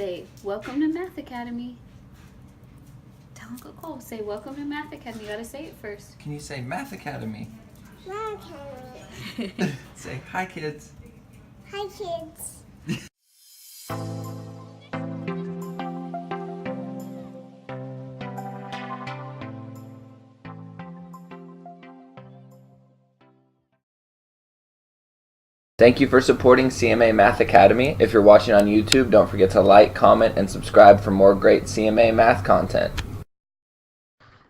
Say, welcome to Math Academy. Tell Uncle Cole, say, welcome to Math Academy. You gotta say it first. Can you say Math Academy? Math Academy. Say, hi kids. Hi, kids. Thank you for supporting CMA Math Academy. If you're watching on YouTube, don't forget to like, comment, and subscribe for more great CMA math content.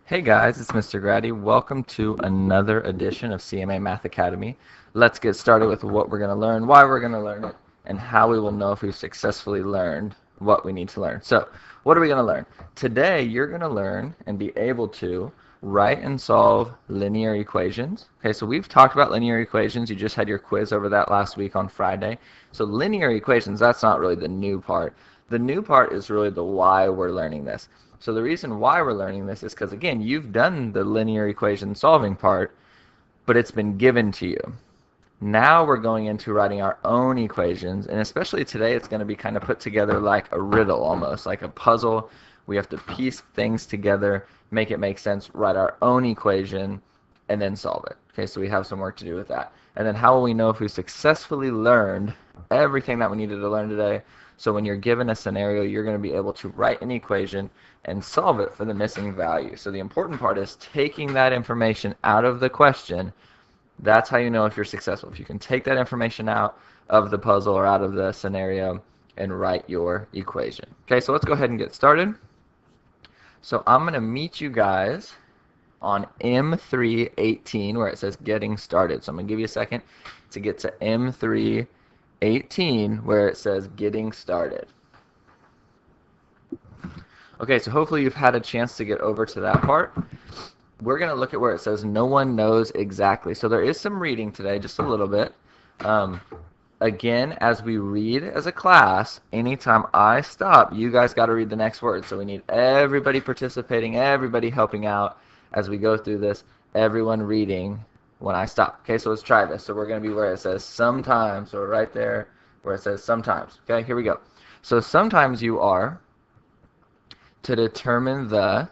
Hey guys, it's Mr. Grady. Welcome to another edition of CMA Math Academy. Let's get started with what we're going to learn, why we're going to learn it, and how we will know if we've successfully learned what we need to learn. So, what are we going to learn? Today, you're going to learn and be able to write and solve linear equations. Okay, so we've talked about linear equations. You just had your quiz over that last week on Friday. So linear equations, that's not really the new part. The new part is really the why we're learning this. So the reason why we're learning this is because, again, you've done the linear equation solving part, but it's been given to you. Now we're going into writing our own equations, and especially today it's going to be kind of put together like a riddle almost, like a puzzle. We have to piece things together, make it make sense, write our own equation, and then solve it. Okay, so we have some work to do with that. And then how will we know if we successfully learned everything that we needed to learn today? So when you're given a scenario, you're going to be able to write an equation and solve it for the missing value. So the important part is taking that information out of the question. That's how you know if you're successful. If you can take that information out of the puzzle or out of the scenario and write your equation. Okay, so let's go ahead and get started. So I'm going to meet you guys on M318 where it says getting started. So I'm going to give you a second to get to M318 where it says getting started. Okay, so hopefully you've had a chance to get over to that part. We're going to look at where it says no one knows exactly. So there is some reading today, just a little bit. Again, as we read as a class, anytime I stop, you guys got to read the next word. So we need everybody participating, everybody helping out as we go through this, everyone reading when I stop. Okay, so let's try this. So we're going to be where it says sometimes, so right there where it says sometimes. Okay, here we go. So sometimes you are to determine the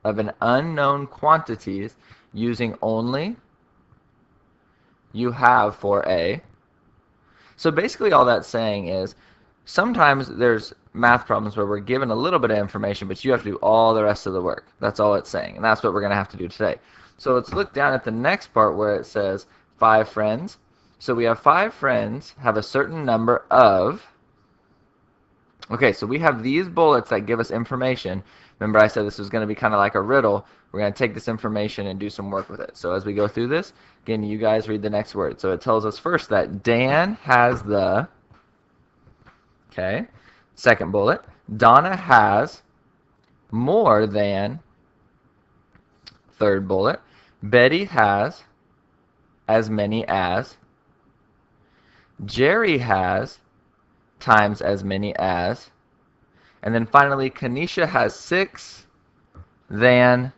of an unknown quantities using only you have for a. So basically all that's saying is sometimes there's math problems where we're given a little bit of information, but you have to do all the rest of the work. That's all it's saying, and that's what we're going to have to do today. So let's look down at the next part where it says 5 friends. So we have 5 friends have a certain number of. Okay, so we have these bullets that give us information. Remember I said this was going to be kind of like a riddle. We're going to take this information and do some work with it. So as we go through this, again, you guys read the next word. So it tells us first that Dan has the, okay, second bullet, Donna has more than, third bullet, Betty has as many as, Jerry has times as many as, and then finally Kanisha has 6 than.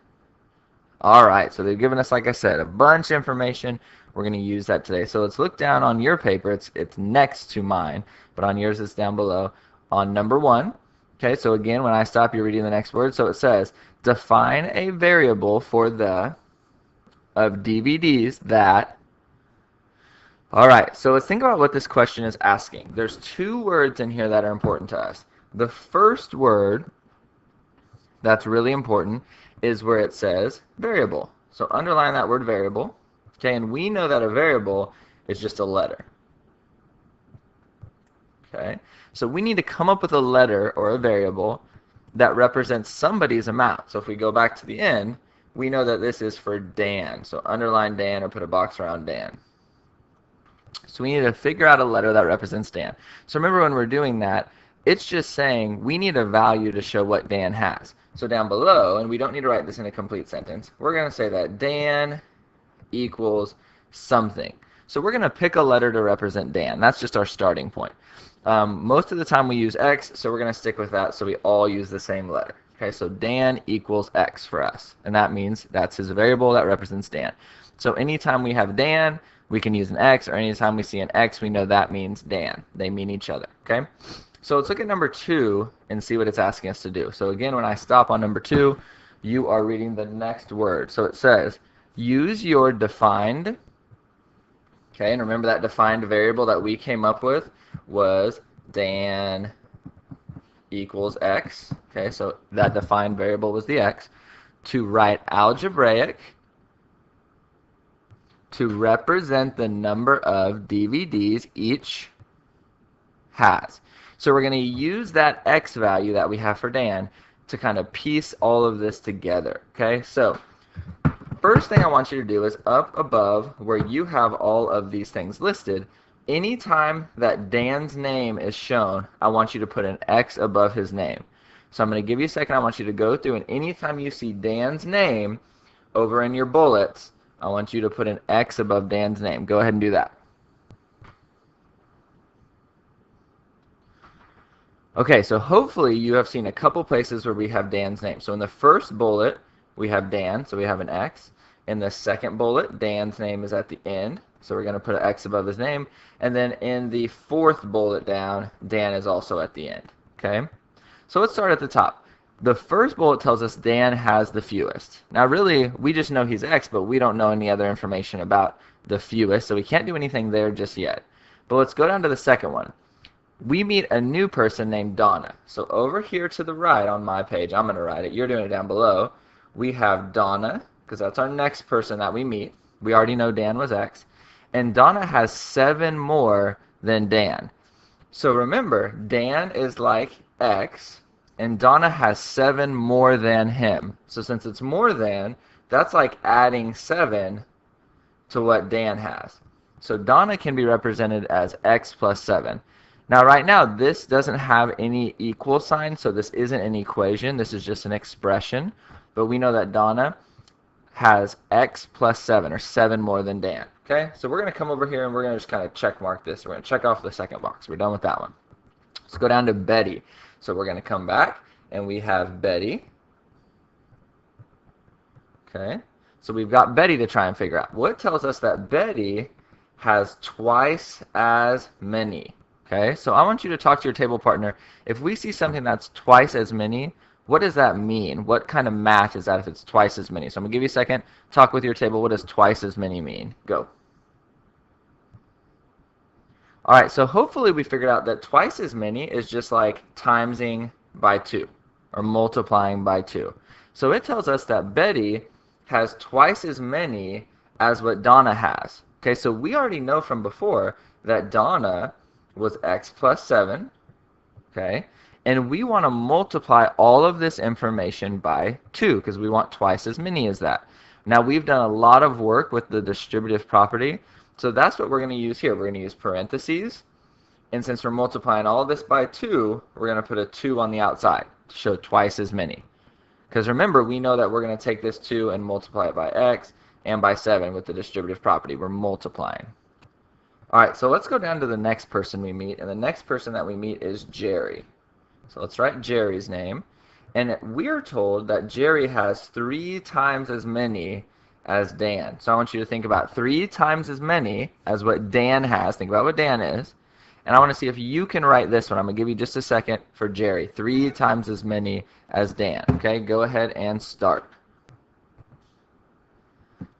Alright, so they've given us, like I said, a bunch of information. We're going to use that today. So let's look down on your paper. It's next to mine, but on yours it's down below on number 1. Okay, so again, when I stop, you're reading the next word. So it says, define a variable for the of DVDs that. Alright, so let's think about what this question is asking. There's 2 words in here that are important to us. The first word that's really important is where it says variable. So underline that word variable. Okay, and we know that a variable is just a letter. Okay, so we need to come up with a letter or a variable that represents somebody's amount. So if we go back to the end, we know that this is for Dan. So underline Dan or put a box around Dan. So we need to figure out a letter that represents Dan. So remember when we're doing that, it's just saying we need a value to show what Dan has. So down below, and we don't need to write this in a complete sentence, we're going to say that Dan equals something. So we're going to pick a letter to represent Dan. That's just our starting point. Most of the time we use X, so we're going to stick with that so we all use the same letter. Okay, so Dan equals X for us, and that means that's his variable that represents Dan. So anytime we have Dan, we can use an X, or anytime we see an X, we know that means Dan. They mean each other, okay? So let's look at number 2 and see what it's asking us to do. So again, when I stop on number 2, you are reading the next word. So it says, use your defined, okay, and remember that defined variable that we came up with was Dan equals x, okay, so that defined variable was the x, to write algebraic to represent the number of DVDs each has. So we're going to use that x value that we have for Dan to kind of piece all of this together, okay? So first thing I want you to do is up above where you have all of these things listed, anytime that Dan's name is shown, I want you to put an X above his name. So I'm going to give you a second. I want you to go through, and anytime you see Dan's name over in your bullets, I want you to put an X above Dan's name. Go ahead and do that. Okay, so hopefully you have seen a couple places where we have Dan's name. So in the first bullet, we have Dan, so we have an X. In the second bullet, Dan's name is at the end, so we're going to put an X above his name. And then in the fourth bullet down, Dan is also at the end. Okay? So let's start at the top. The first bullet tells us Dan has the fewest. Now really, we just know he's X, but we don't know any other information about the fewest, so we can't do anything there just yet. But let's go down to the second one. We meet a new person named Donna. So over here to the right on my page, I'm going to write it. You're doing it down below. We have Donna, because that's our next person that we meet. We already know Dan was X. And Donna has 7 more than Dan. So remember, Dan is like X, and Donna has 7 more than him. So since it's more than, that's like adding 7 to what Dan has. So Donna can be represented as X plus 7. Now right now, this doesn't have any equal sign, so this isn't an equation. This is just an expression. But we know that Donna has X plus 7, or 7 more than Dan. Okay, so we're going to come over here and we're going to just kind of check mark this. We're going to check off the second box. We're done with that one. Let's go down to Betty. So we're going to come back and we have Betty. Okay, so we've got Betty to try and figure out. What tells us that Betty has twice as many? Okay, so I want you to talk to your table partner. If we see something that's twice as many, what does that mean? What kind of math is that if it's twice as many? So I'm going to give you a second. Talk with your table. What does twice as many mean? Go. All right, so hopefully we figured out that twice as many is just like timesing by 2 or multiplying by 2. So it tells us that Betty has twice as many as what Donna has. Okay, so we already know from before that Donna was X plus 7, okay, and we want to multiply all of this information by 2 because we want twice as many as that. Now we've done a lot of work with the distributive property, so that's what we're going to use here. We're going to use parentheses, and since we're multiplying all of this by 2, we're going to put a 2 on the outside to show twice as many. Because remember, we know that we're going to take this 2 and multiply it by X and by 7 with the distributive property. We're multiplying. All right, so let's go down to the next person we meet, and the next person that we meet is Jerry. So let's write Jerry's name, and we're told that Jerry has 3 times as many as Dan. So I want you to think about 3 times as many as what Dan has. Think about what Dan is, and I want to see if you can write this one. I'm going to give you just a second for Jerry. 3 times as many as Dan. Okay, go ahead and start.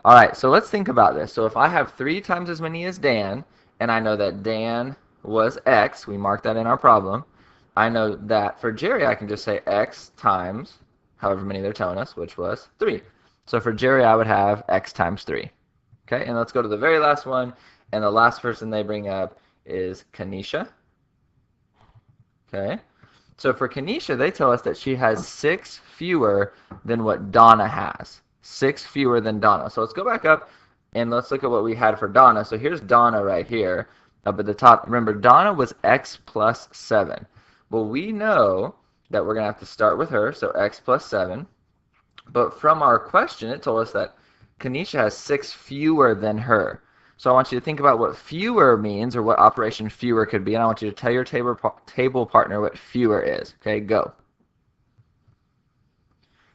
All right, so let's think about this. So if I have 3 times as many as Dan, and I know that Dan was X, we marked that in our problem, I know that for Jerry I can just say X times however many they're telling us, which was 3. So for Jerry I would have X times 3. Okay, and let's go to the very last one, and the last person they bring up is Kanisha. Okay, so for Kanisha they tell us that she has 6 fewer than what Donna has. 6 fewer than Donna. So let's go back up and let's look at what we had for Donna. So here's Donna right here up at the top. Remember, Donna was X plus 7. Well, we know that we're going to have to start with her, so X plus 7. But from our question, it told us that Kanisha has 6 fewer than her. So I want you to think about what fewer means, or what operation fewer could be, and I want you to tell your table partner what fewer is. Okay, go.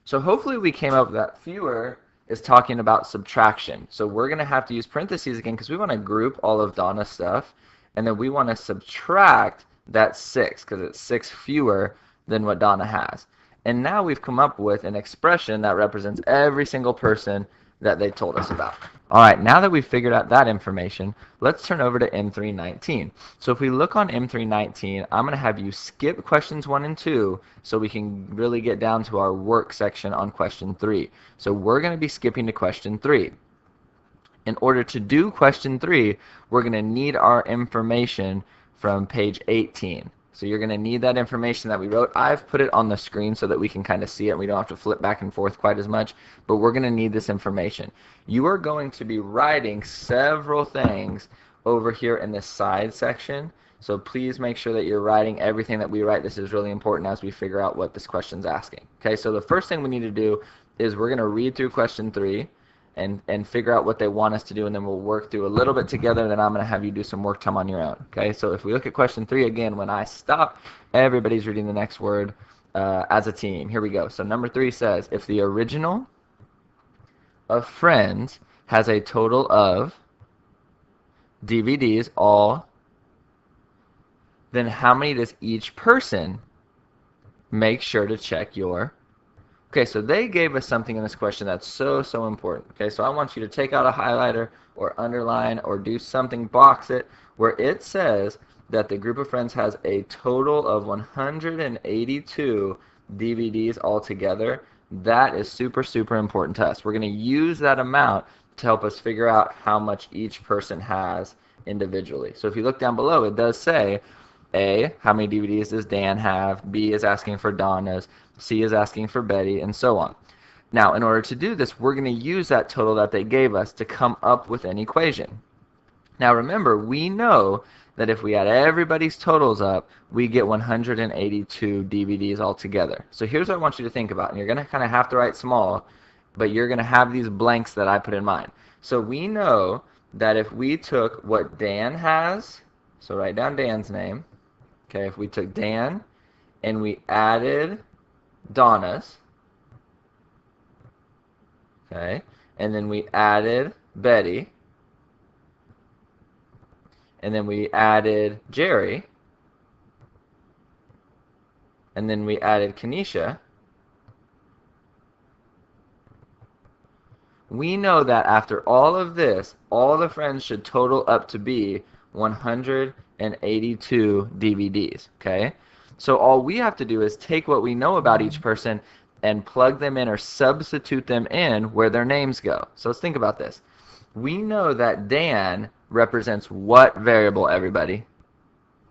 So hopefully we came up with that fewer is talking about subtraction. So we're going to have to use parentheses again because we want to group all of Donna's stuff, and then we want to subtract That's 6 because it's 6 fewer than what Donna has. And now we've come up with an expression that represents every single person that they told us about. All right, now that we've figured out that information, let's turn over to M319. So if we look on M319, I'm going to have you skip questions 1 and 2 so we can really get down to our work section on question 3. So we're going to be skipping to question 3. In order to do question 3, we're going to need our information from page 18. So you're going to need that information that we wrote. I've put it on the screen so that we can kind of see it. We don't have to flip back and forth quite as much, but we're going to need this information. You are going to be writing several things over here in this side section. So please make sure that you're writing everything that we write. This is really important as we figure out what this question's asking. Okay, so the first thing we need to do is we're going to read through question 3 and figure out what they want us to do, and then we'll work through a little bit together, and then I'm going to have you do some work time on your own. Okay, so if we look at question 3 again, when I stop, everybody's reading the next word as a team. Here we go. So number 3 says, if the original of Friends has a total of DVDs, all, then how many does each person make sure to check your... Okay, so they gave us something in this question that's so important. Okay, so I want you to take out a highlighter or underline or do something, box it, where it says that the group of friends has a total of 182 DVDs altogether. That is super important to us. We're going to use that amount to help us figure out how much each person has individually. So if you look down below, it does say A, how many DVDs does Dan have? B is asking for Donna's. C is asking for Betty, and so on. Now, in order to do this, we're going to use that total that they gave us to come up with an equation. Now, remember, we know that if we add everybody's totals up, we get 182 DVDs altogether. So here's what I want you to think about, and you're going to kind of have to write small, but you're going to have these blanks that I put in mind. So we know that if we took what Dan has, so write down Dan's name. Okay, if we took Dan and we added Donna's, okay, and then we added Betty, and then we added Jerry, and then we added Kenesha, we know that after all of this, all the friends should total up to be 182 DVDs, okay? So all we have to do is take what we know about each person and plug them in or substitute them in where their names go. So let's think about this. We know that Dan represents what variable, everybody?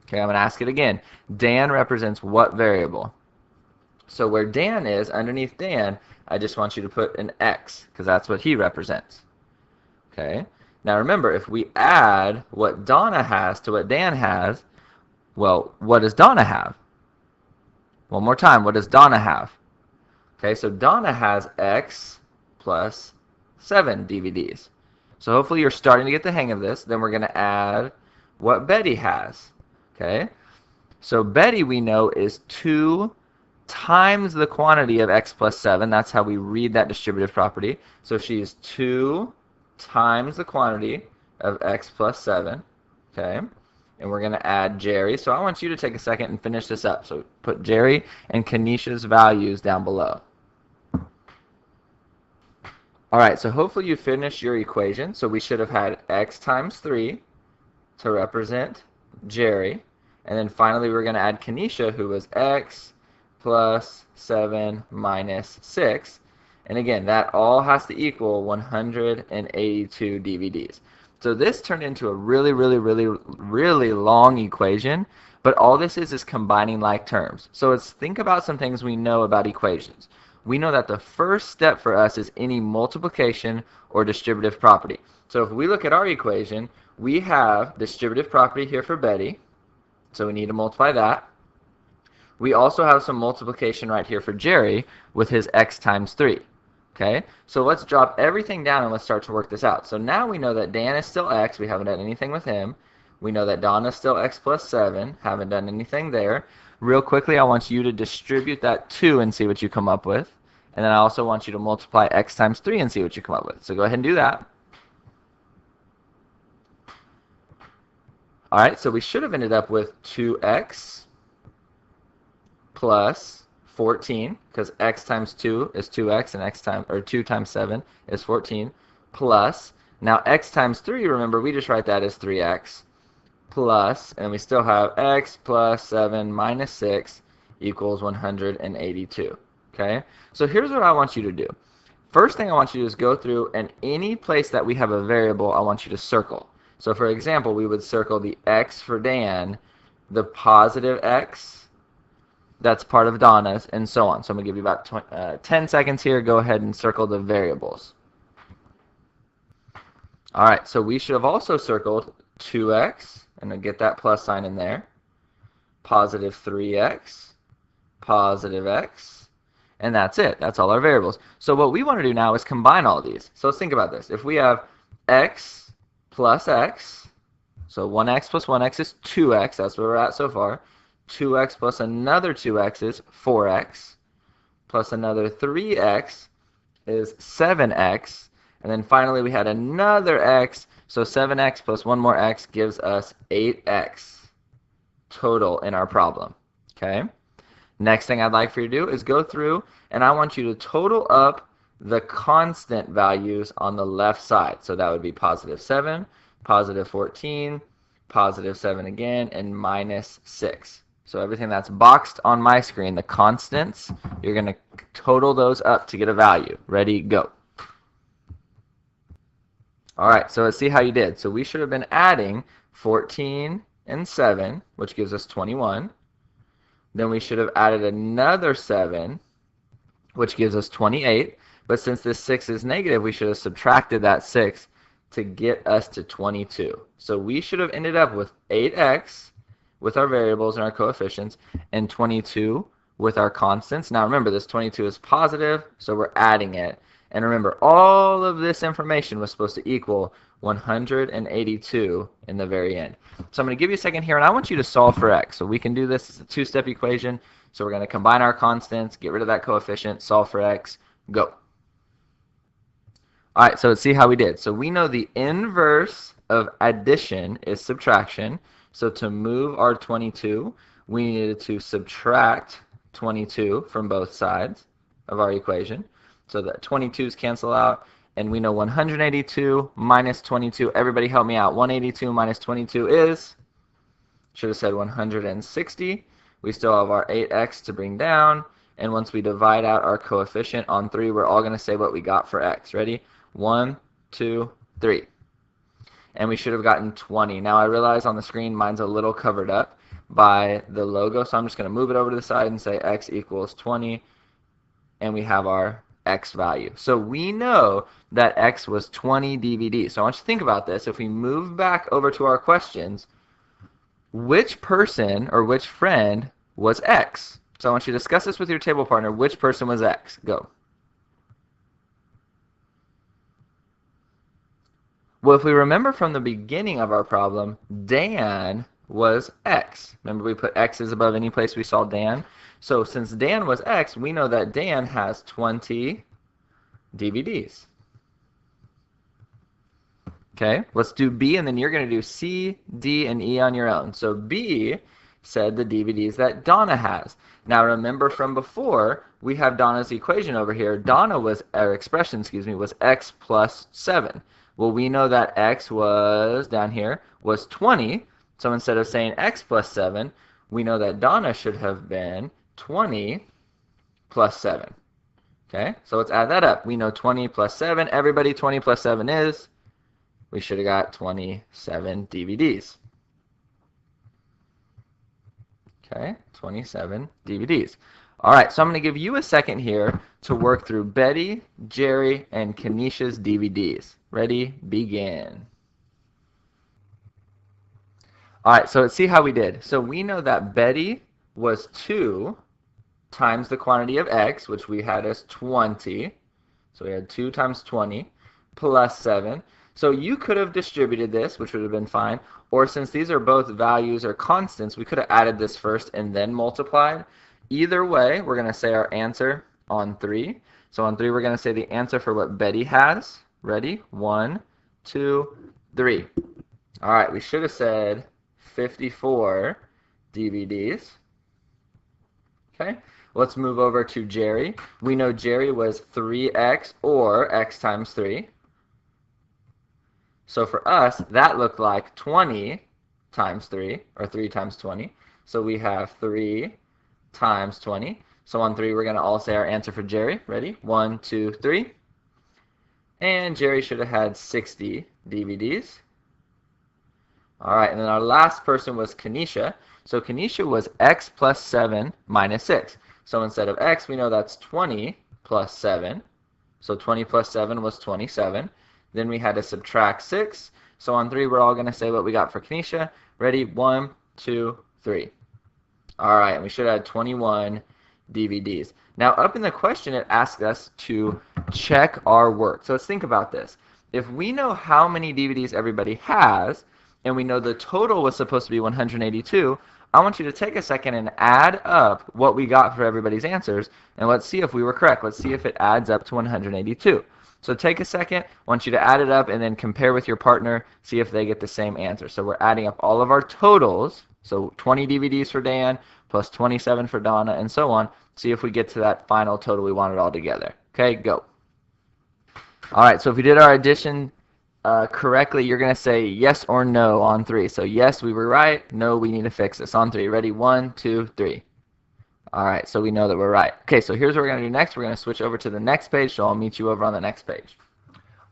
Okay, I'm going to ask it again. Dan represents what variable? So where Dan is, underneath Dan, I just want you to put an X because that's what he represents. Okay? Now remember, if we add what Donna has to what Dan has, well, what does Donna have? One more time, what does Donna have? Okay, so Donna has X plus 7 DVDs. So hopefully you're starting to get the hang of this. Then we're going to add what Betty has. Okay, so Betty we know is 2 times the quantity of X plus 7. That's how we read that distributive property. So she's 2 times the quantity of X plus 7. Okay. And we're going to add Jerry. So I want you to take a second and finish this up. So put Jerry and Kenesha's values down below. All right, so hopefully you finished your equation. So we should have had X times 3 to represent Jerry. And then finally we're going to add Kenesha, who was X plus 7 minus 6. And again, that all has to equal 182 DVDs. So this turned into a really long equation, but all this is combining like terms. So let's think about some things we know about equations. We know that the first step for us is any multiplication or distributive property. So if we look at our equation, we have distributive property here for Betty, so we need to multiply that. We also have some multiplication right here for Jerry with his X times 3. Okay, so let's drop everything down and let's start to work this out. So now we know that Dan is still X. We haven't done anything with him. We know that Donna is still X plus 7. Haven't done anything there. Real quickly, I want you to distribute that 2 and see what you come up with. And then I also want you to multiply X times 3 and see what you come up with. So go ahead and do that. All right, so we should have ended up with 2x plus 14, because x times 2 is 2x, and 2 times 7 is 14, plus, now x times 3, remember, we just write that as 3x, plus, and we still have x plus 7 minus 6 equals 182. Okay, so here's what I want you to do. First thing I want you to do is go through, and any place that we have a variable, I want you to circle. So for example, we would circle the x for Dan, the positive x, that's part of Donna's, and so on. So I'm going to give you about 10 seconds here. Go ahead and circle the variables. All right, so we should have also circled 2x, and I'll get that plus sign in there, positive 3x, positive x, and that's it. That's all our variables. So what we want to do now is combine all of these. So let's think about this. If we have x plus x, so 1x plus 1x is 2x. That's where we're at so far. 2x plus another 2x is 4x, plus another 3x is 7x, and then finally we had another x, so 7x plus one more x gives us 8x total in our problem. Okay? Next thing I'd like for you to do is go through, and I want you to total up the constant values on the left side. So that would be positive 7, positive 14, positive 7 again, and minus 6. So everything that's boxed on my screen, the constants, you're going to total those up to get a value. Ready, go. All right, so let's see how you did. So we should have been adding 14 and 7, which gives us 21. Then we should have added another 7, which gives us 28. But since this 6 is negative, we should have subtracted that 6 to get us to 22. So we should have ended up with 8x with our variables and our coefficients, and 22 with our constants. Now remember, this 22 is positive, so we're adding it. And remember, all of this information was supposed to equal 182 in the very end. So I'm going to give you a second here, and I want you to solve for x. So we can do this as a two-step equation. So we're going to combine our constants, get rid of that coefficient, solve for x, go. All right, so let's see how we did. So we know the inverse of addition is subtraction. So to move our 22, we needed to subtract 22 from both sides of our equation. So that 22's cancel out, and we know 182 minus 22. Everybody help me out. 182 minus 22 is, should have said 160. We still have our 8x to bring down, and once we divide out our coefficient on 3, we're all going to say what we got for x. Ready? 1, 2, 3. And we should have gotten 20. Now I realize on the screen mine's a little covered up by the logo, so I'm just going to move it over to the side and say x equals 20, and we have our x value. So we know that x was 20 DVDs. So I want you to think about this. If we move back over to our questions, which person or which friend was x? So I want you to discuss this with your table partner. Which person was x? Go. Well, if we remember from the beginning of our problem, Dan was x. Remember, we put x's above any place we saw Dan. So since Dan was x, we know that Dan has 20 DVDs. Okay, let's do B, and then you're going to do C, D, and E on your own. So B said the DVDs that Donna has. Now remember from before, we have Donna's equation over here. Donna was, or expression, excuse me, was x plus 7. Well, we know that x was, down here, was 20. So instead of saying x plus 7, we know that Donna should have been 20 plus 7. Okay, so let's add that up. We know 20 plus 7. Everybody, 20 plus 7 is, we should have got 27 DVDs. Okay, 27 DVDs. All right, so I'm going to give you a second here to work through Betty, Jerry, and Kenisha's DVDs. Ready? Begin. All right, so let's see how we did. So we know that Betty was 2 times the quantity of x, which we had as 20. So we had 2 times 20 plus 7. So you could have distributed this, which would have been fine. Or since these are both values or constants, we could have added this first and then multiplied. Either way, we're going to say our answer on 3. So on 3, we're going to say the answer for what Betty has. Ready? 1, 2, 3. All right, we should have said 54 DVDs. Okay, let's move over to Jerry. We know Jerry was 3x or x times 3. So for us, that looked like 20 times 3, or 3 times 20. So we have 3 times 20. So on 3, we're going to all say our answer for Jerry. Ready? 1, 2, 3. And Jerry should have had 60 DVDs. All right, and then our last person was Kanisha. So Kanisha was x plus 7 minus 6. So instead of x, we know that's 20 plus 7. So 20 plus 7 was 27. Then we had to subtract 6. So on 3, we're all going to say what we got for Kanisha. Ready? 1, 2, 3. All right, and we should have had 21 DVDs. Now, up in the question, it asks us to check our work. So let's think about this. If we know how many DVDs everybody has, and we know the total was supposed to be 182, I want you to take a second and add up what we got for everybody's answers, and let's see if we were correct. Let's see if it adds up to 182. So take a second, I want you to add it up and then compare with your partner, see if they get the same answer. So we're adding up all of our totals, so 20 DVDs for Dan, plus 27 for Donna, and so on. See if we get to that final total we wanted all together. Okay, go. All right, so if we did our addition correctly, you're going to say yes or no on 3. So yes, we were right. No, we need to fix this. On 3. Ready? 1, 2, 3. All right, so we know that we're right. Okay, so here's what we're going to do next. We're going to switch over to the next page, so I'll meet you over on the next page.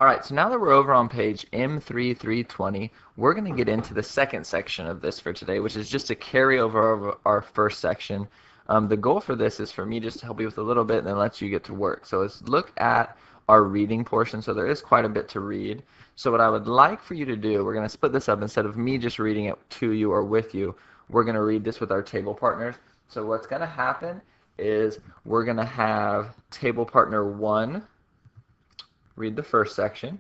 All right, so now that we're over on page M3320, we're going to get into the second section of this for today, which is just a carryover of our first section. The goal for this is for me just to help you with a little bit and then let you get to work. So let's look at our reading portion. So there is quite a bit to read. So what I would like for you to do, we're going to split this up. Instead of me just reading it to you or with you, we're going to read this with our table partners. So what's going to happen is we're going to have table partner 1 read the first section,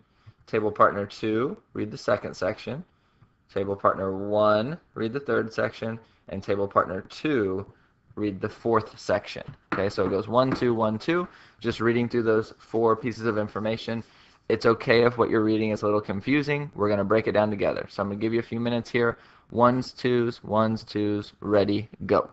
table partner 2 read the second section, table partner 1 read the third section, and table partner 2 read the fourth section. Okay, so it goes 1, 2, 1, 2, just reading through those 4 pieces of information. It's okay if what you're reading is a little confusing. We're going to break it down together. So I'm going to give you a few minutes here. 1s, 2s, 1s, 2s, ready, go.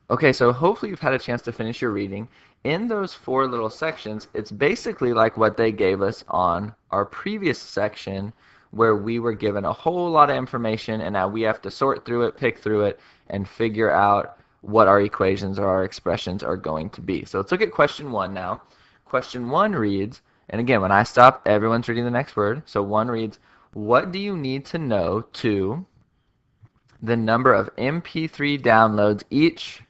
Okay, so hopefully you've had a chance to finish your reading. In those 4 little sections, it's basically like what they gave us on our previous section where we were given a whole lot of information and now we have to sort through it, pick through it, and figure out what our equations or our expressions are going to be. So let's look at question 1 now. Question 1 reads, and again, when I stop, everyone's reading the next word. So 1 reads, what do you need to know to the number of MP3 downloads each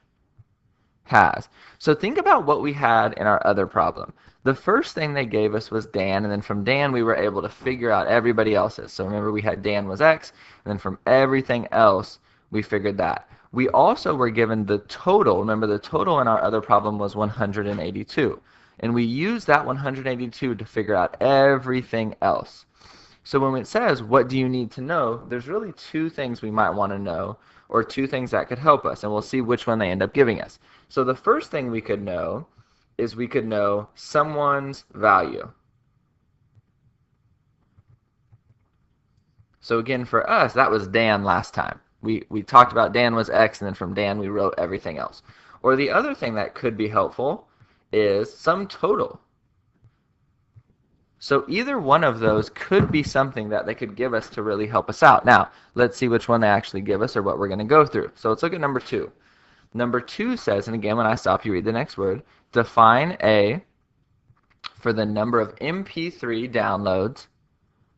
has? So think about what we had in our other problem. The first thing they gave us was Dan, and then from Dan we were able to figure out everybody else's. So remember we had Dan was X, and then from everything else we figured that. We also were given the total. Remember the total in our other problem was 182. And we used that 182 to figure out everything else. So when it says, what do you need to know, there's really 2 things we might want to know, or 2 things that could help us, and we'll see which one they end up giving us. So the first thing we could know is we could know someone's value. So again, for us, that was Dan last time. We talked about Dan was X, and then from Dan we wrote everything else. Or the other thing that could be helpful is some total. So either one of those could be something that they could give us to really help us out. Now, let's see which one they actually give us or what we're going to go through. So let's look at number 2. Number 2 says, and again, when I stop, you read the next word, define A for the number of MP3 downloads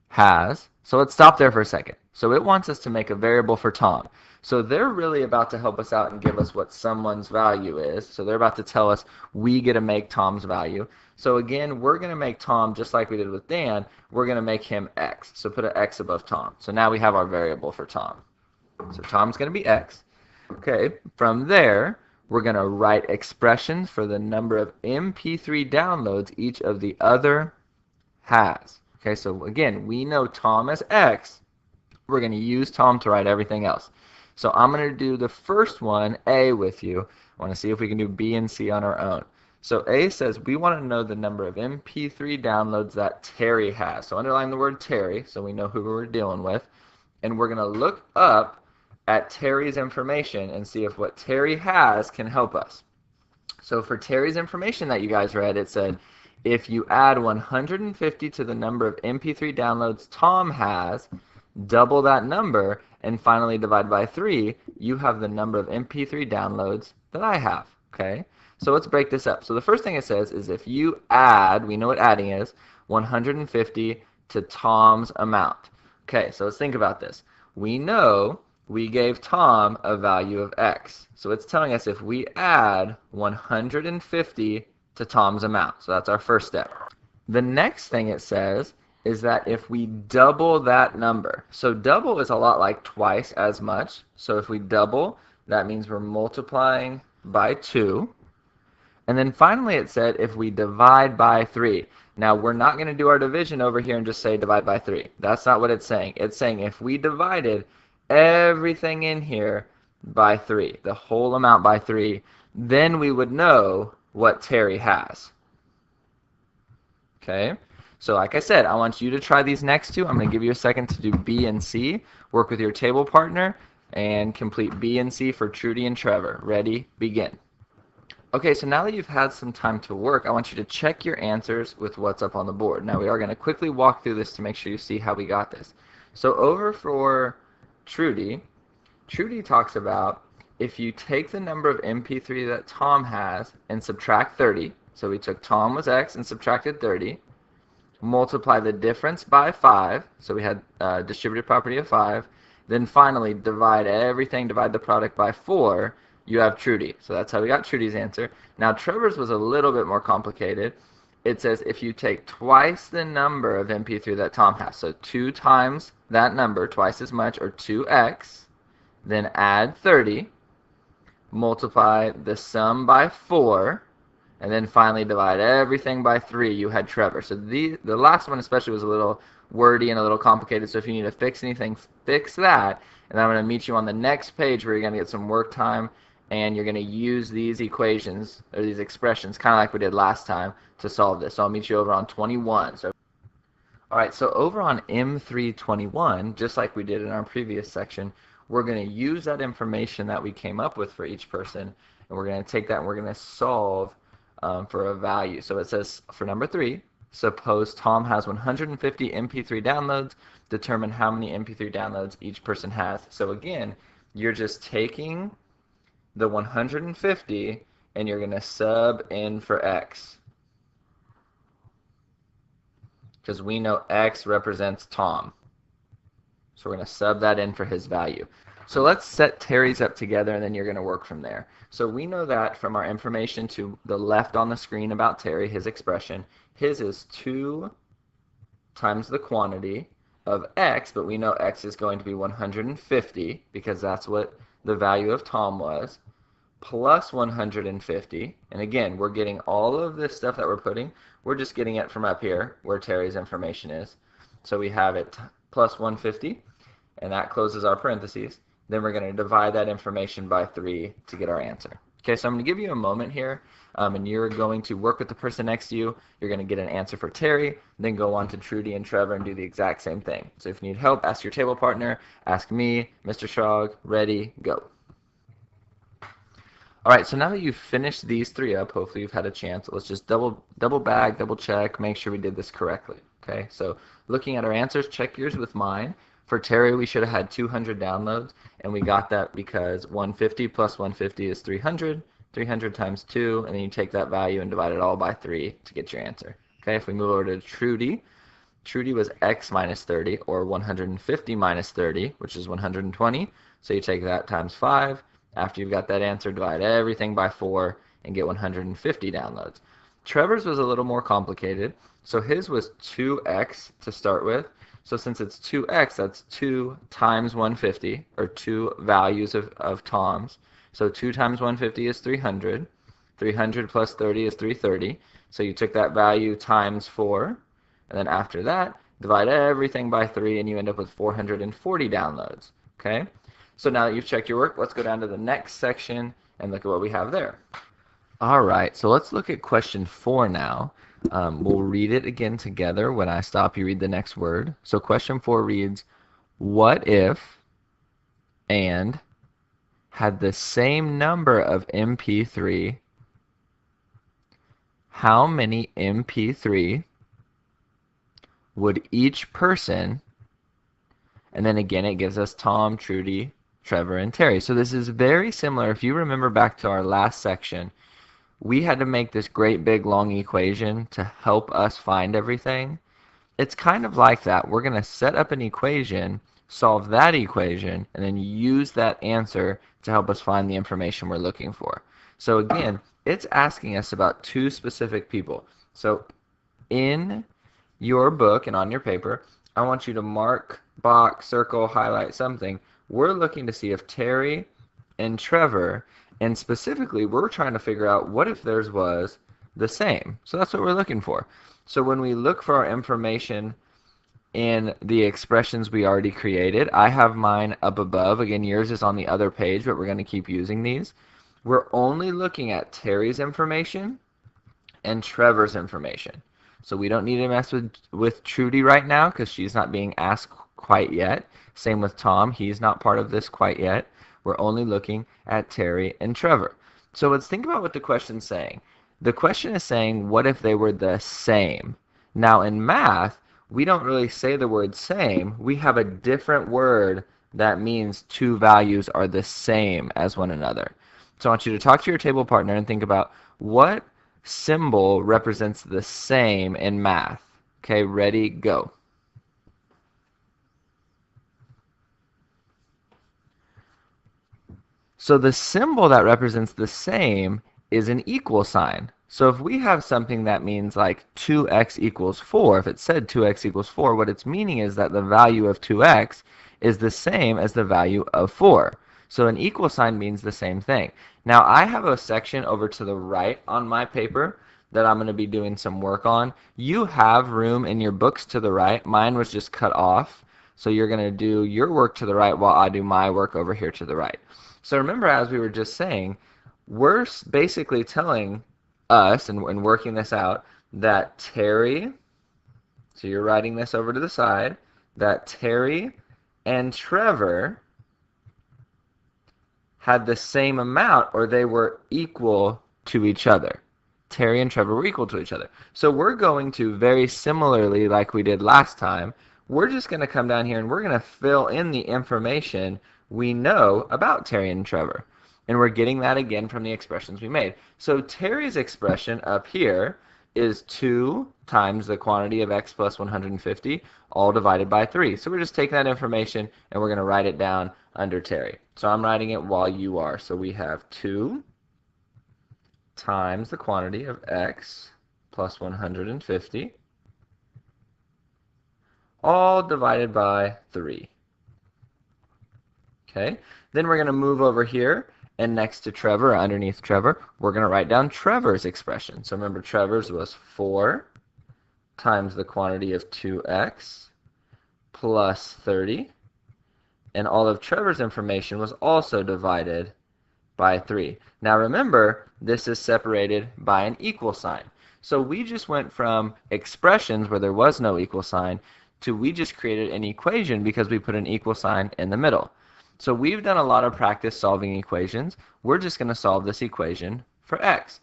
has. So let's stop there for a second. So it wants us to make a variable for Tom. So they're really about to help us out and give us what someone's value is. So they're about to tell us we get to make Tom's value. So again, we're going to make Tom just like we did with Dan. We're going to make him X. So put an X above Tom. So now we have our variable for Tom. So Tom's going to be X. Okay, from there, we're going to write expressions for the number of MP3 downloads each of the other has. Okay, so again, we know Tom as X. We're going to use Tom to write everything else. So I'm going to do the first one, A, with you. I want to see if we can do B and C on our own. So A says we want to know the number of MP3 downloads that Terry has. So underline the word Terry so we know who we're dealing with. and we're going to look up at Terry's information and see if what Terry has can help us. So for Terry's information that you guys read, it said, if you add 150 to the number of MP3 downloads Tom has, double that number, and finally divide by 3, you have the number of MP3 downloads that I have. Okay? So let's break this up. So the first thing it says is if you add, we know what adding is, 150 to Tom's amount. Okay, so let's think about this. We know we gave Tom a value of X. So it's telling us if we add 150 to Tom's amount. So that's our first step. The next thing it says is that if we double that number, so double is a lot like twice as much. So if we double, that means we're multiplying by 2. And then finally it said if we divide by 3. Now we're not going to do our division over here and just say divide by 3. That's not what it's saying. It's saying if we divided everything in here by 3, the whole amount by 3, then we would know what Terry has. Okay? So like I said, I want you to try these next two. I'm going to give you a second to do B and C. Work with your table partner and complete B and C for Trudy and Trevor. Ready? Begin. Okay, so now that you've had some time to work, I want you to check your answers with what's up on the board. Now we are going to quickly walk through this to make sure you see how we got this. So over for Trudy talks about if you take the number of MP3 that Tom has and subtract 30, so we took Tom was X and subtracted 30, multiply the difference by 5, so we had distributive property of 5, then finally divide the product by 4, you have Trudy. So that's how we got Trudy's answer. Now Trevor's was a little bit more complicated. It says if you take twice the number of MP3 that Tom has, so 2 times that number, twice as much, or 2x, then add 30, multiply the sum by 4, and then finally divide everything by 3, you had Trevor. So the last one especially was a little wordy and a little complicated, so if you need to fix anything, fix that, and I'm going to meet you on the next page where you're going to get some work time, and you're going to use these equations, or these expressions, kind of like we did last time, to solve this. So I'll meet you over on 21. Alright, so over on M321, just like we did in our previous section, we're going to use that information that we came up with for each person, and we're going to take that and we're going to solve for a value. So it says, for number 3, suppose Tom has 150 MP3 downloads, determine how many MP3 downloads each person has. So again, you're just taking the 150 and you're going to sub in for X, because we know X represents Tom. So we're going to sub that in for his value. So let's set Terry's up together and then you're going to work from there. So we know that from our information to the left on the screen about Terry, his expression, his is 2 times the quantity of X, but we know X is going to be 150 because that's what the value of Tom was, plus 150, and again, we're getting all of this stuff that we're putting, we're just getting it from up here where Terry's information is. So we have it plus 150, and that closes our parentheses. Then we're going to divide that information by 3 to get our answer. Okay, so I'm going to give you a moment here, and you're going to work with the person next to you. You're going to get an answer for Terry, then go on to Trudy and Trevor and do the exact same thing. So if you need help, ask your table partner, ask me, Mr. Shog, ready, go. Alright, so now that you've finished these 3 up, hopefully you've had a chance. Let's just double check, make sure we did this correctly. Okay, so looking at our answers, check yours with mine. For Terry, we should have had 200 downloads, and we got that because 150 plus 150 is 300, 300 times 2, and then you take that value and divide it all by 3 to get your answer. Okay, if we move over to Trudy, Trudy was X minus 30, or 150 minus 30, which is 120, so you take that times 5. After you've got that answer, divide everything by 4 and get 150 downloads. Trevor's was a little more complicated. So his was 2x to start with. So since it's 2x, that's 2 times 150, or 2 values of Tom's. So 2 times 150 is 300. 300 plus 30 is 330. So you took that value times 4. And then after that, divide everything by 3, and you end up with 440 downloads. Okay? So now that you've checked your work, let's go down to the next section and look at what we have there. Alright, so let's look at question 4 now. We'll read it again together. When I stop, you read the next word. So question 4 reads, what if and had the same number of MP3, how many MP3 would each person, and then again it gives us Tom, Trudy, Trevor, and Terry. So this is very similar. If you remember back to our last section, we had to make this great big long equation to help us find everything. It's kind of like that. We're going to set up an equation, solve that equation, and then use that answer to help us find the information we're looking for. So again, it's asking us about two specific people. So in your book and on your paper, I want you to mark, box, circle, highlight something. We're looking to see if Terry and Trevor, and specifically we're trying to figure out what if theirs was the same. So that's what we're looking for. So when we look for our information in the expressions we already created, I have mine up above. Again, yours is on the other page, but we're going to keep using these. We're only looking at Terry's information and Trevor's information. So we don't need to mess with Trudy right now because she's not being asked quite yet. Same with Tom. He's not part of this quite yet. We're only looking at Terry and Trevor. So let's think about what the question's saying. The question is saying, what if they were the same? Now in math, we don't really say the word same. We have a different word that means two values are the same as one another. So I want you to talk to your table partner and think about what symbol represents the same in math. Okay, ready, go. So the symbol that represents the same is an equal sign. So if we have something that means like 2x equals 4, if it said 2x equals 4, what it's meaning is that the value of 2x is the same as the value of 4. So an equal sign means the same thing. Now I have a section over to the right on my paper that I'm going to be doing some work on. You have room in your books to the right. Mine was just cut off. So you're going to do your work to the right while I do my work over here to the right. So remember, as we were just saying, we're basically telling us, and working this out, that Terry, so you're writing this over to the side, that Terry and Trevor had the same amount, or they were equal to each other. Terry and Trevor were equal to each other. So we're going to, very similarly like we did last time, we're just going to come down here and we're going to fill in the information we know about Terry and Trevor. And we're getting that again from the expressions we made. So Terry's expression up here is 2 times the quantity of x plus 150, all divided by 3. So we're just taking that information and we're going to write it down under Terry. So I'm writing it while you are. So we have 2 times the quantity of x plus 150, all divided by 3. Okay, then we're going to move over here, and next to Trevor, or underneath Trevor, we're going to write down Trevor's expression. So remember, Trevor's was 4 times the quantity of 2x plus 30, and all of Trevor's information was also divided by 3. Now remember, this is separated by an equal sign. So we just went from expressions where there was no equal sign to we just created an equation because we put an equal sign in the middle. So we've done a lot of practice solving equations. We're just going to solve this equation for x.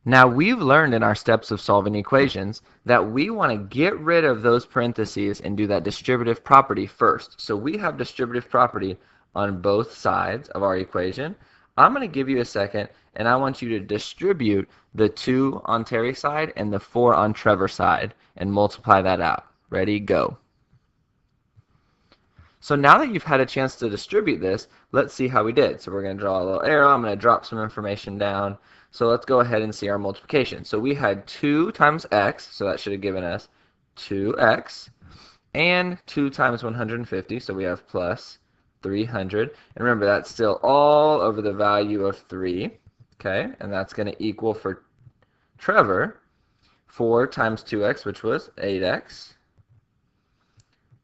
Now we've learned in our steps of solving equations that we want to get rid of those parentheses and do that distributive property first. So we have distributive property on both sides of our equation. I'm going to give you a second and I want you to distribute the 2 on Terry's side and the 4 on Trevor's side and multiply that out. Ready, go. So now that you've had a chance to distribute this, let's see how we did. So we're going to draw a little arrow. I'm going to drop some information down. So let's go ahead and see our multiplication. So we had 2 times x, so that should have given us 2x, and 2 times 150, so we have plus 300. And remember, that's still all over the value of 3, okay? And that's going to equal for Trevor 4 times 2x, which was 8x,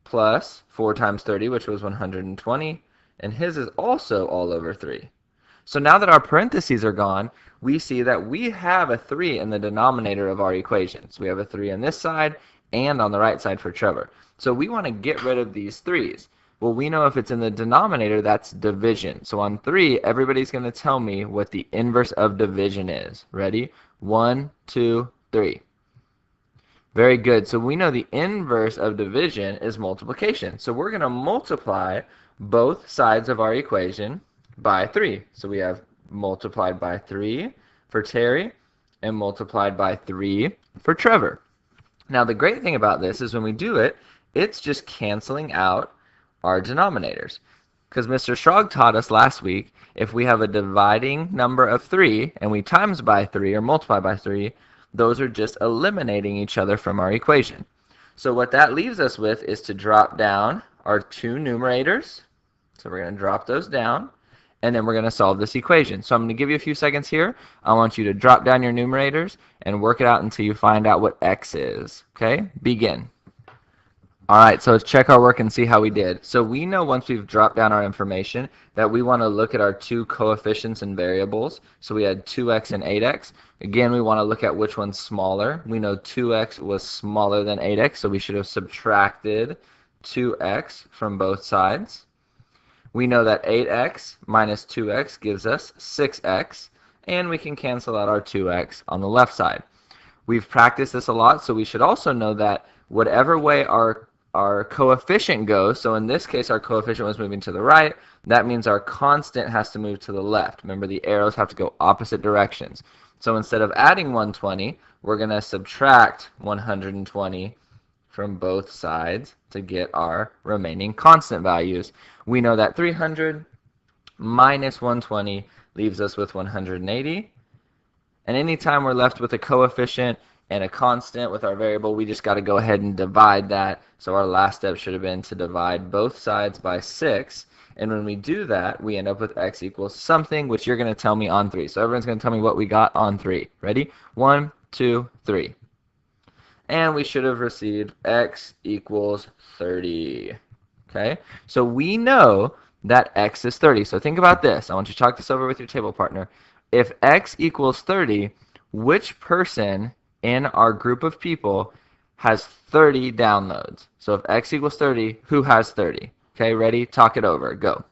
plus 4 times 30, which was 120, and his is also all over 3. So now that our parentheses are gone, we see that we have a 3 in the denominator of our equation. So we have a 3 on this side and on the right side for Trevor. So we want to get rid of these 3's. Well, we know if it's in the denominator, that's division. So on 3, everybody's going to tell me what the inverse of division is. Ready? 1, 2, 3. Very good. So we know the inverse of division is multiplication. So we're going to multiply both sides of our equation by 3. So we have multiplied by 3 for Terry and multiplied by 3 for Trevor. Now the great thing about this is when we do it, it's just canceling out our denominators. Because Mr. Schrog taught us last week, if we have a dividing number of 3 and we times by 3 or multiply by 3, those are just eliminating each other from our equation. So what that leaves us with is to drop down our 2 numerators. So we're going to drop those down, and then we're going to solve this equation. So I'm going to give you a few seconds here. I want you to drop down your numerators and work it out until you find out what x is. Okay? Begin. All right, so let's check our work and see how we did. So we know once we've dropped down our information that we want to look at our 2 coefficients and variables. So we had 2x and 8x. Again, we want to look at which one's smaller. We know 2x was smaller than 8x, so we should have subtracted 2x from both sides. We know that 8x minus 2x gives us 6x, and we can cancel out our 2x on the left side. We've practiced this a lot, so we should also know that whatever way our coefficient goes, so in this case our coefficient was moving to the right, that means our constant has to move to the left. Remember, the arrows have to go opposite directions. So instead of adding 120, we're going to subtract 120 from both sides to get our remaining constant values. We know that 300 minus 120 leaves us with 180. And anytime we're left with a coefficient and a constant with our variable, we just got to go ahead and divide that. So our last step should have been to divide both sides by 6. And when we do that, we end up with x equals something, which you're going to tell me on 3. So everyone's going to tell me what we got on 3. Ready? 1, 2, 3. And we should have received x equals 30. Okay? So we know that x is 30. So think about this. I want you to talk this over with your table partner. If x equals 30, which person in our group of people has 30 downloads? So if x equals 30, who has 30? Okay, ready? Talk it over. Go.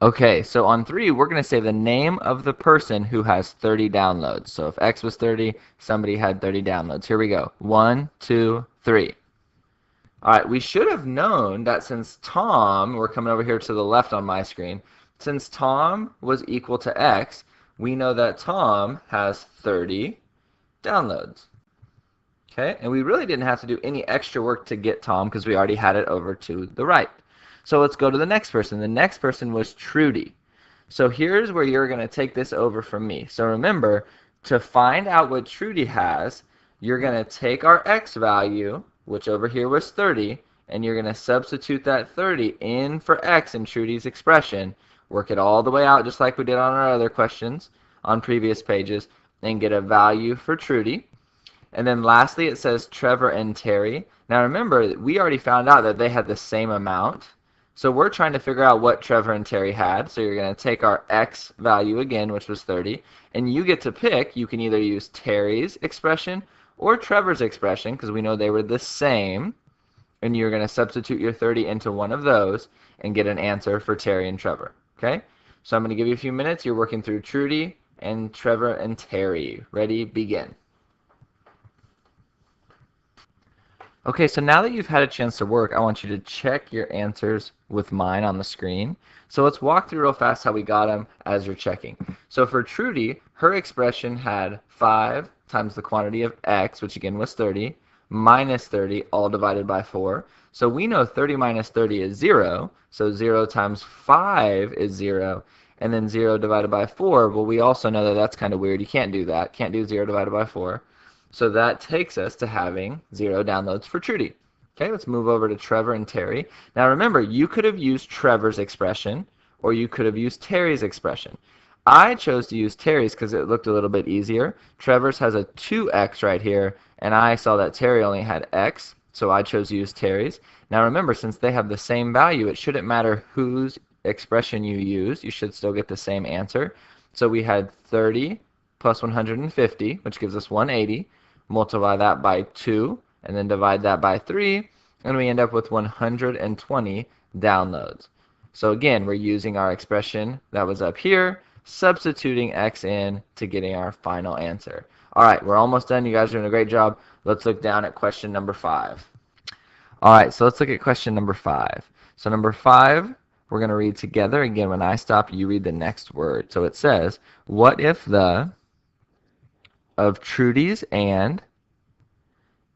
Okay, so on 3, we're going to say the name of the person who has 30 downloads. So if x was 30, somebody had 30 downloads. Here we go. 1, 2, 3. All right, we should have known that since Tom, we're coming over here to the left on my screen, since Tom was equal to x, we know that Tom has 30 downloads. Okay, and we really didn't have to do any extra work to get Tom because we already had it over to the right. So let's go to the next person. The next person was Trudy. So here's where you're going to take this over from me. So remember, to find out what Trudy has, you're going to take our x value, which over here was 30, and you're going to substitute that 30 in for x in Trudy's expression, work it all the way out just like we did on our other questions on previous pages, and get a value for Trudy. And then lastly, it says Trevor and Terry. Now remember, we already found out that they had the same amount. So we're trying to figure out what Trevor and Terry had. So you're going to take our x value again, which was 30, and you get to pick. You can either use Terry's expression or Trevor's expression, because we know they were the same. And you're going to substitute your 30 into one of those and get an answer for Terry and Trevor. Okay? So I'm going to give you a few minutes. You're working through Trudy and Trevor and Terry. Ready? Begin. Okay, so now that you've had a chance to work, I want you to check your answers with mine on the screen. So let's walk through real fast how we got them as you're checking. So for Trudy, her expression had 5 times the quantity of x, which again was 30, minus 30, all divided by 4. So we know 30 minus 30 is 0, so 0 times 5 is 0, and then 0 divided by 4, well, we also know that that's kind of weird. You can't do that. Can't do 0 divided by 4. So that takes us to having 0 downloads for Trudy. Okay, let's move over to Trevor and Terry. Now remember, you could have used Trevor's expression, or you could have used Terry's expression. I chose to use Terry's because it looked a little bit easier. Trevor's has a 2x right here, and I saw that Terry only had x, so I chose to use Terry's. Now remember, since they have the same value, it shouldn't matter whose expression you use. You should still get the same answer. So we had 30 plus 150, which gives us 180. Multiply that by 2, and then divide that by 3, and we end up with 120 downloads. So again, we're using our expression that was up here, substituting x in to getting our final answer. All right, we're almost done. You guys are doing a great job. Let's look down at question number 5. All right, so let's look at question number 5. So number 5, we're going to read together. Again, when I stop, you read the next word. So it says, what if the of Trudy's and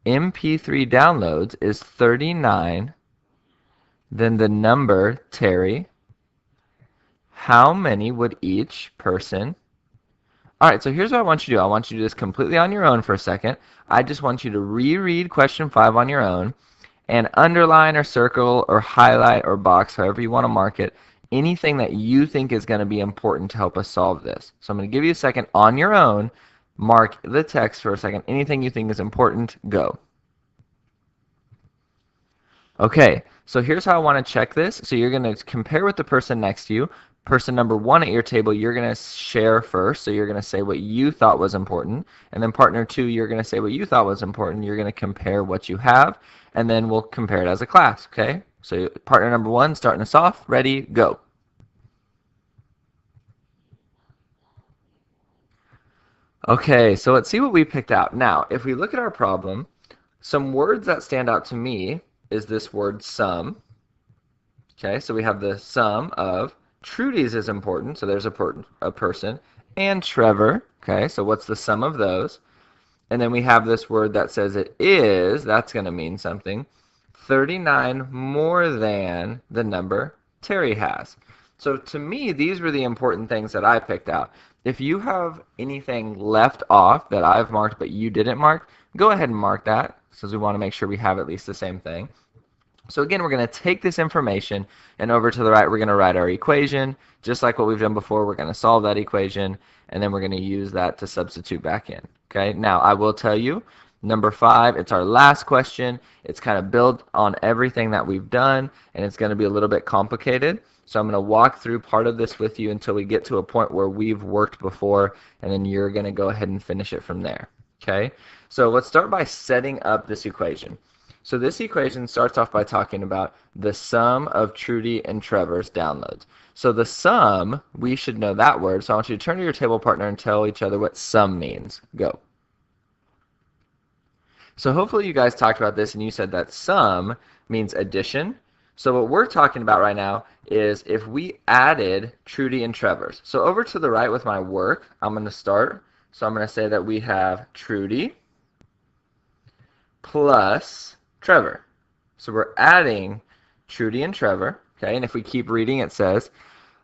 MP3 downloads is 39, then the number Terry, how many would each person? All right, so here's what I want you to do. I want you to do this completely on your own for a second. I just want you to reread question 5 on your own and underline or circle or highlight or box, however you want to mark it, anything that you think is going to be important to help us solve this. So I'm going to give you a second on your own. Mark the text for a second. Anything you think is important, go. Okay, so here's how I want to check this. So you're going to compare with the person next to you. Person number 1 at your table, you're going to share first. So you're going to say what you thought was important. And then partner 2, you're going to say what you thought was important. You're going to compare what you have. And then we'll compare it as a class, okay? So partner number 1, starting us off. Ready, go. Okay, so let's see what we picked out. Now, if we look at our problem, some words that stand out to me is this word sum. Okay, so we have the sum of Trudy's is important, so there's a person, and Trevor. Okay, so what's the sum of those? And then we have this word that says it is, that's going to mean something, 39 more than the number Terry has. So to me, these were the important things that I picked out. If you have anything left off that I've marked but you didn't mark, go ahead and mark that, since we want to make sure we have at least the same thing. So again, we're going to take this information, and over to the right, we're going to write our equation. Just like what we've done before, we're going to solve that equation, and then we're going to use that to substitute back in. Okay, now I will tell you, number 5, it's our last question. It's kind of built on everything that we've done, and it's going to be a little bit complicated. So I'm going to walk through part of this with you until we get to a point where we've worked before, and then you're going to go ahead and finish it from there. Okay, so let's start by setting up this equation. So this equation starts off by talking about the sum of Trudy and Trevor's downloads. So the sum, we should know that word, so I want you to turn to your table partner and tell each other what sum means. Go. So hopefully you guys talked about this and you said that sum means addition. So what we're talking about right now is if we added Trudy and Trevor's. So over to the right with my work, I'm going to start. So I'm going to say that we have Trudy plus Trevor. So we're adding Trudy and Trevor, okay? And if we keep reading, it says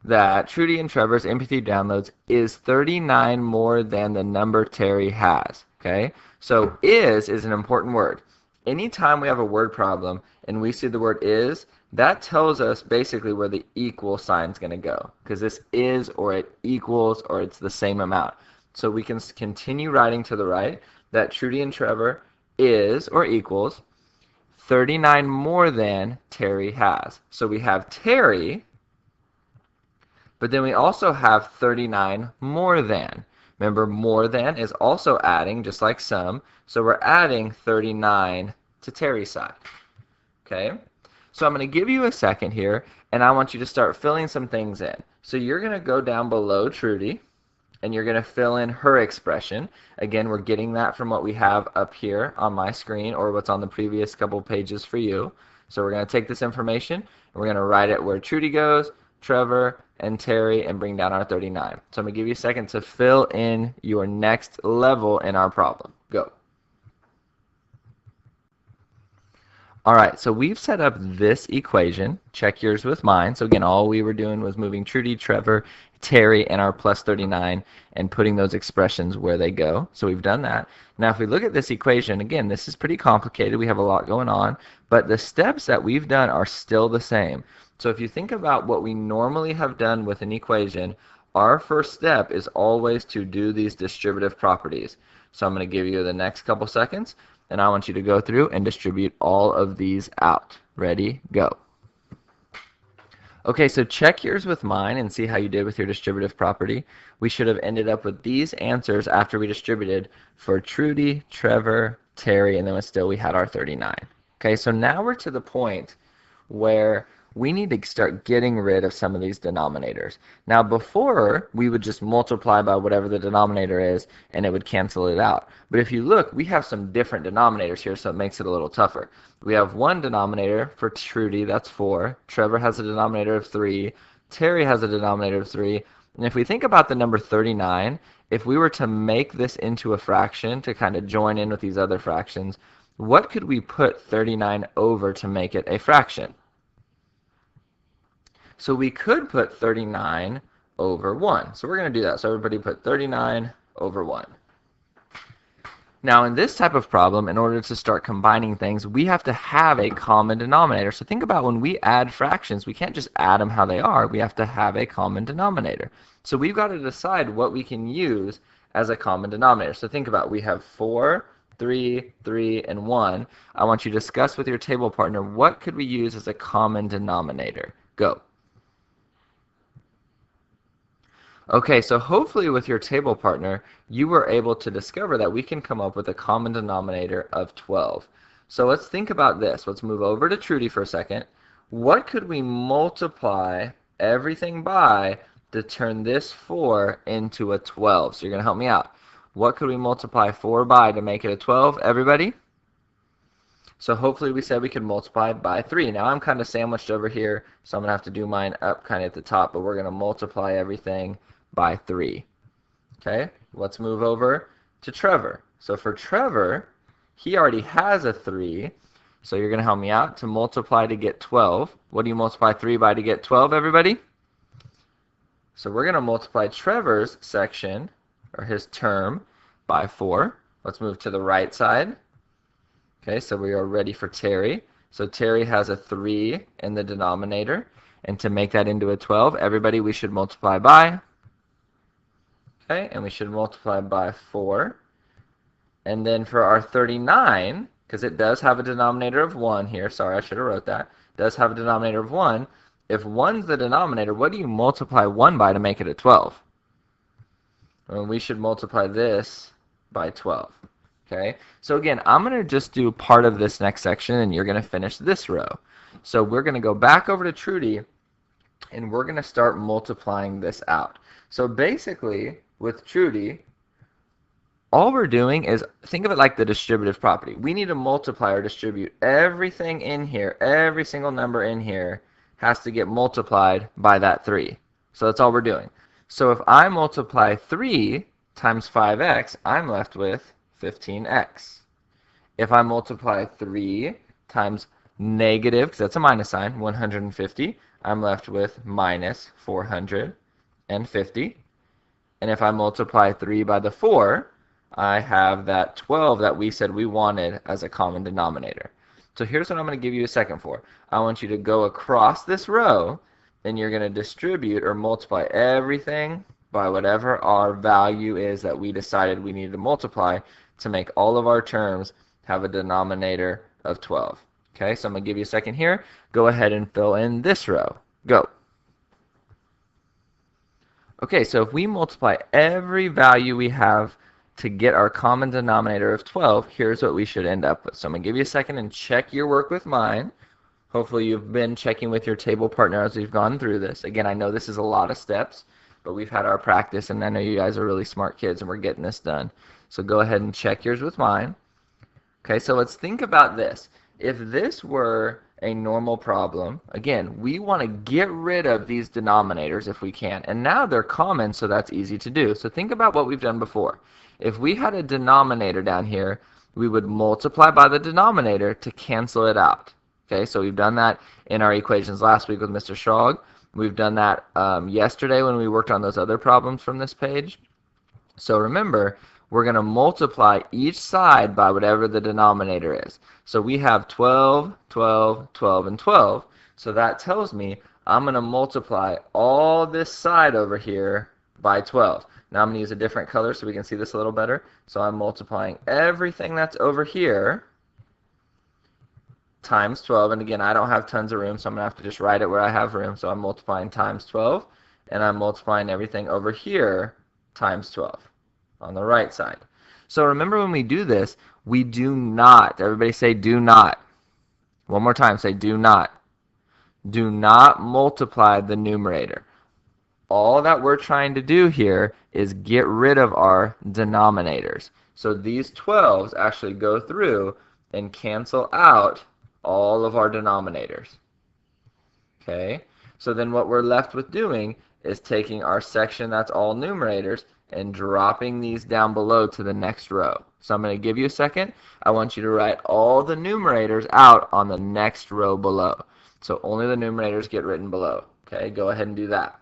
that Trudy and Trevor's MP3 downloads is 39 more than the number Terry has, okay? So is an important word. Anytime we have a word problem and we see the word is, that tells us basically where the equal sign is going to go, because this is or it equals or it's the same amount. So we can continue writing to the right that Trudy and Trevor is or equals 39 more than Terry has. So we have Terry, but then we also have 39 more than. Remember, more than is also adding, just like sum. So we're adding 39 to Terry's side. Okay? So I'm going to give you a second here, and I want you to start filling some things in. So you're going to go down below Trudy, and you're going to fill in her expression. Again, we're getting that from what we have up here on my screen or what's on the previous couple pages for you. So we're going to take this information and we're going to write it where Trudy goes, Trevor, and Terry, and bring down our 39. So I'm going to give you a second to fill in your next level in our problem. Go. All right, so we've set up this equation. Check yours with mine. So again, all we were doing was moving Trudy, Trevor, Terry, and our plus 39 and putting those expressions where they go. So we've done that. Now if we look at this equation, again, this is pretty complicated. We have a lot going on, but the steps that we've done are still the same. So if you think about what we normally have done with an equation, our first step is always to do these distributive properties. So I'm going to give you the next couple seconds, and I want you to go through and distribute all of these out. Ready, go. Okay, so check yours with mine and see how you did with your distributive property. We should have ended up with these answers after we distributed for Trudy, Trevor, Terry, and then still we had our 39. Okay, so now we're to the point where we need to start getting rid of some of these denominators. Now before, we would just multiply by whatever the denominator is and it would cancel it out. But if you look, we have some different denominators here, so it makes it a little tougher. We have one denominator for Trudy, that's 4. Trevor has a denominator of 3. Terry has a denominator of 3. And if we think about the number 39, if we were to make this into a fraction to kind of join in with these other fractions, what could we put 39 over to make it a fraction? So we could put 39 over 1. So we're going to do that. So everybody put 39 over 1. Now in this type of problem, in order to start combining things, we have to have a common denominator. So think about when we add fractions, we can't just add them how they are. We have to have a common denominator. So we've got to decide what we can use as a common denominator. So think about, we have 4, 3, 3, and 1. I want you to discuss with your table partner, what could we use as a common denominator? Go. Okay, so hopefully with your table partner, you were able to discover that we can come up with a common denominator of 12. So let's think about this. Let's move over to Trudy for a second. What could we multiply everything by to turn this 4 into a 12? So you're going to help me out. What could we multiply 4 by to make it a 12? Everybody? So hopefully we said we could multiply by 3. Now I'm kind of sandwiched over here, so I'm going to have to do mine up kind of at the top, but we're going to multiply everything by 3. Okay, let's move over to Trevor. So for Trevor, he already has a 3, so you're going to help me out to multiply to get 12. What do you multiply 3 by to get 12, everybody? So we're going to multiply Trevor's section, or his term, by 4. Let's move to the right side. Okay, so we are ready for Terry. So Terry has a 3 in the denominator, and to make that into a 12, everybody, we should multiply by. Okay, and we should multiply by 4. And then for our 39, because it does have a denominator of 1 here, sorry, I should have wrote that. It does have a denominator of 1. If 1's the denominator, what do you multiply 1 by to make it a 12? Well, we should multiply this by 12. Okay, so again, I'm going to just do part of this next section, and you're going to finish this row. So we're going to go back over to Trudy, and we're going to start multiplying this out. So basically, with Trudy, all we're doing is, think of it like the distributive property. We need to multiply or distribute everything in here, every single number in here has to get multiplied by that 3. So that's all we're doing. So if I multiply 3 times 5x, I'm left with 15x. If I multiply 3 times negative, because that's a minus sign, 150, I'm left with minus 450. And if I multiply 3 by the 4, I have that 12 that we said we wanted as a common denominator. So here's what I'm going to give you a second for. I want you to go across this row, and you're going to distribute or multiply everything by whatever our value is that we decided we needed to multiply to make all of our terms have a denominator of 12. Okay, so I'm going to give you a second here. Go ahead and fill in this row. Go. Okay, so if we multiply every value we have to get our common denominator of 12, here's what we should end up with. So I'm going to give you a second and check your work with mine. Hopefully you've been checking with your table partner as we've gone through this. Again, I know this is a lot of steps, but we've had our practice, and I know you guys are really smart kids, and we're getting this done. So go ahead and check yours with mine. Okay, so let's think about this. If this were a normal problem, again, we want to get rid of these denominators if we can. And now they're common, so that's easy to do. So think about what we've done before. If we had a denominator down here, we would multiply by the denominator to cancel it out. Okay, so we've done that in our equations last week with Mr. Shog. We've done that yesterday when we worked on those other problems from this page. So remember, we're going to multiply each side by whatever the denominator is. So we have 12, 12, 12, and 12. So that tells me I'm going to multiply all this side over here by 12. Now I'm going to use a different color so we can see this a little better. So I'm multiplying everything that's over here times 12. And again, I don't have tons of room, so I'm going to have to just write it where I have room. So I'm multiplying times 12, and I'm multiplying everything over here times 12 on the right side. So remember, when we do this, we do not, everybody say do not. One more time, say do not. Do not multiply the numerator. All that we're trying to do here is get rid of our denominators. So these 12s actually go through and cancel out all of our denominators. Okay, so then what we're left with doing is taking our section that's all numerators and dropping these down below to the next row. So I'm going to give you a second. I want you to write all the numerators out on the next row below. So only the numerators get written below. Okay, go ahead and do that.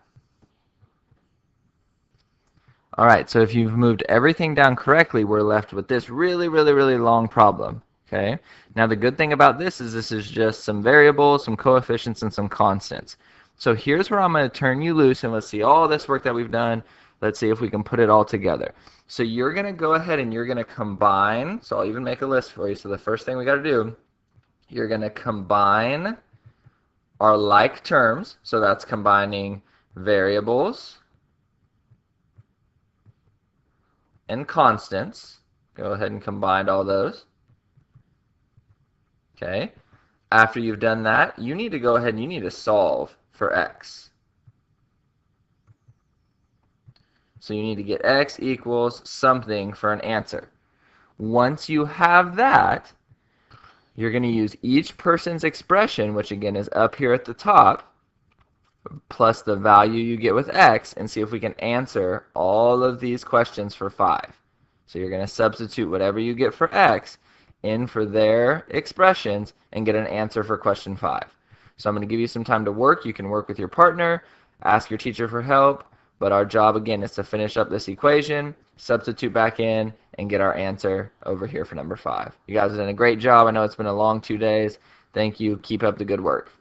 Alright, so if you've moved everything down correctly, we're left with this really long problem. Okay, now the good thing about this is just some variables, some coefficients, and some constants. So here's where I'm going to turn you loose and let's see all this work that we've done. Let's see if we can put it all together. So you're going to go ahead and you're going to combine, so I'll even make a list for you. So the first thing we got to do, you're going to combine our like terms, so that's combining variables and constants. Go ahead and combine all those. Okay. After you've done that, you need to go ahead and you need to solve for x. So you need to get x equals something for an answer. Once you have that, you're going to use each person's expression, which again is up here at the top, plus the value you get with x, and see if we can answer all of these questions for 5. So you're going to substitute whatever you get for x in for their expressions and get an answer for question 5. So I'm going to give you some time to work. You can work with your partner, ask your teacher for help, but our job again is to finish up this equation, substitute back in, and get our answer over here for number 5. You guys have done a great job. I know it's been a long 2 days. Thank you. Keep up the good work.